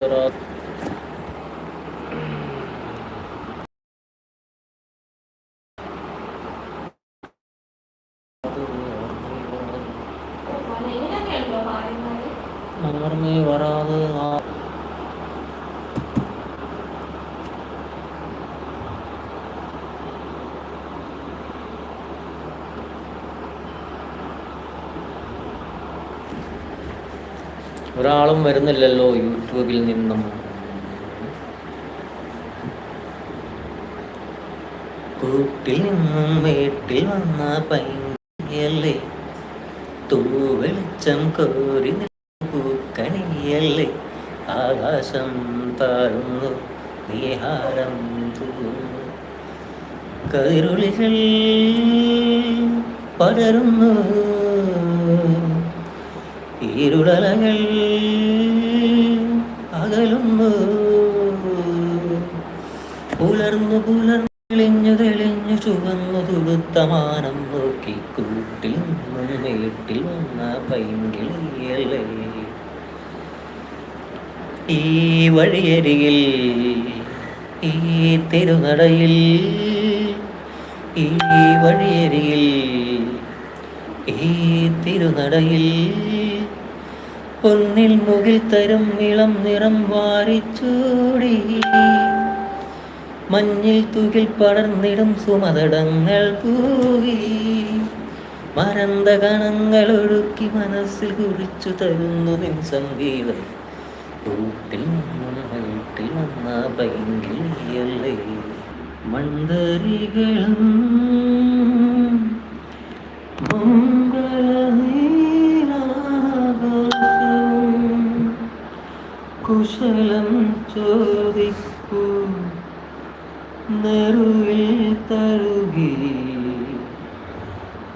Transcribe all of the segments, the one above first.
വരാതെ ഒരാളും വരുന്നില്ലല്ലോ യൂട്യൂബിൽ നിന്നും. കൂട്ടിൽ നിന്നും വീട്ടിൽ വന്ന പൈയല്ലേ, തൂവെളിച്ചം കോരി പൂക്കണിയല്ലേ, ആകാശം താഴുന്നു നീഹാരം തൂന്നു, കതിരുളികൾ പടരുന്നു, ഇരുളലകൾ അകലുന്നു, പുലർന്നു തെളിഞ്ഞു തെളിഞ്ഞു ചുവന്നു തുടുത്ത മാനം നോക്കി കൂട്ടിൽ നിന്നും വീട്ടിൽ വന്ന പൈങ്കിളിയല്ലേ, ഈ വഴിയരികിൽ ഈ തിരുനടയിൽ, ഈ വഴിയരികിൽ ഈ തിരുനടയിൽ, പൊന്നിൽ മുകിൽ തരും ഇളം നിറം വാരിച്ചൂടി, മഞ്ഞിൽ തുകിൽ പടർന്നിടും സുമതടങ്ങൾ പൂകി, മരന്ത കണങ്ങൾ ഒഴുക്കി മനസ്സിൽ കുറിച്ചു തരുന്നു നിൻ സംഗീതം, കൂട്ടിൽ നിന്നും വീട്ടിൽ വന്ന പൈങ്കിളിയല്ലേ, മന്ദരികളും മംഗളനീലാകാശവും കുശലം ചോദിക്കൂ നെറുവിൽ തഴുകി,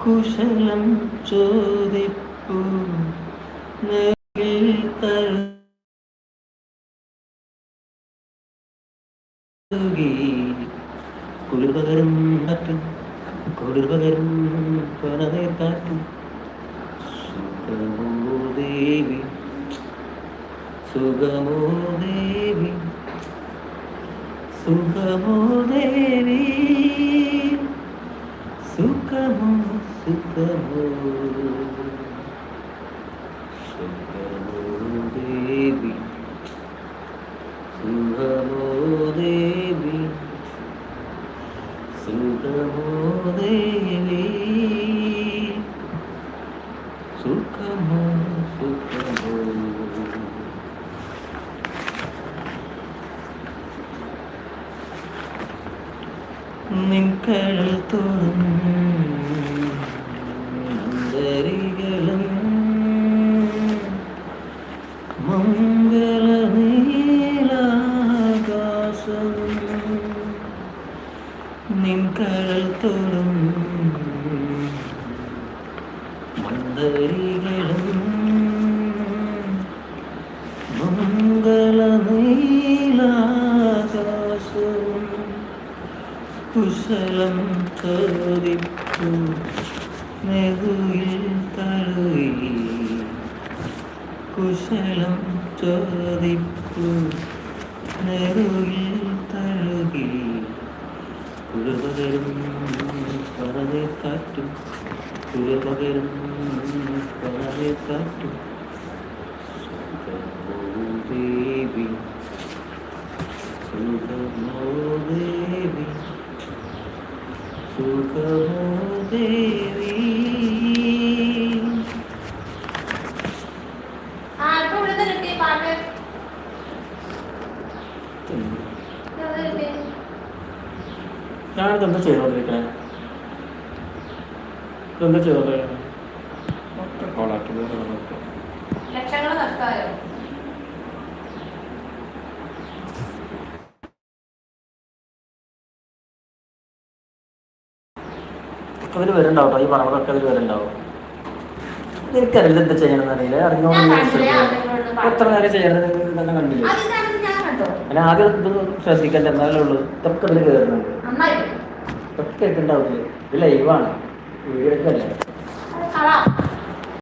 കുശലം ചോദിപ്പൂ നെറുവിൽ തഴുകി, കുളിർപകരും കാറ്റും കുളിർപകരും പനനീർ കാറ്റും, സുഖമോ ദേവി സുഖമോ ദേവി സുഖമോ ദേവി സുഖമോ സുഖമോ സുഖമോ ദേവി സുഖമോ ദേവി സുഖമോ ദേവി സുഖമോ സുഖമോ. നിൻകഴൽ തോറും മന്ദരികളും മംഗളനീലാകാശവും, നിൻകഴൽ തോറും മന്ദരികളും മംഗളനീലാകാശവും, കുശലം ചോദിപ്പൂ നെറുവിൽ തഴുകി, കുശലം ചോദിപ്പൂ നെറുവിൽ തഴുകി, കുളിർപകരും പനനീർ കാറ്റും കുളിർപകരും പനനീർ കാറ്റും, സുഖമോ ദേവി സുഖമോ ദേവി സുഖമോ ദേവി. ഞാനിതെന്താ ചെയ്തോണ്ടിരിക്കണേ, ഇതെന്താ ചെയ്തോണ്ടിരിക്കണേ, കോളാക്കി ലക്ഷങ്ങൾ നഷ്ടമായോ? അതിൽ വരുന്നുണ്ടാവും, ഈ പറഞ്ഞതൊക്കെ അതിൽ വരുന്നുണ്ടാവും. എനിക്കറിയില്ല എന്താ ചെയ്യണമെന്ന് അറിയില്ല, അറിഞ്ഞോണ്ട് എത്ര നേരം ചെയ്യണത് തന്നെ കണ്ടില്ല. ഞാൻ ആദ്യം ഇത് ശ്രദ്ധിക്കണ്ട, എന്നാലേ ഉള്ളൂ ഇതൊക്കെ അതിൽ കയറുന്നുണ്ട്, ഇതൊക്കെ കേൾക്കുന്നുണ്ടാവില്ലേ, ഇത് ലൈവാണ്, വീടൊക്കെ അല്ലേ.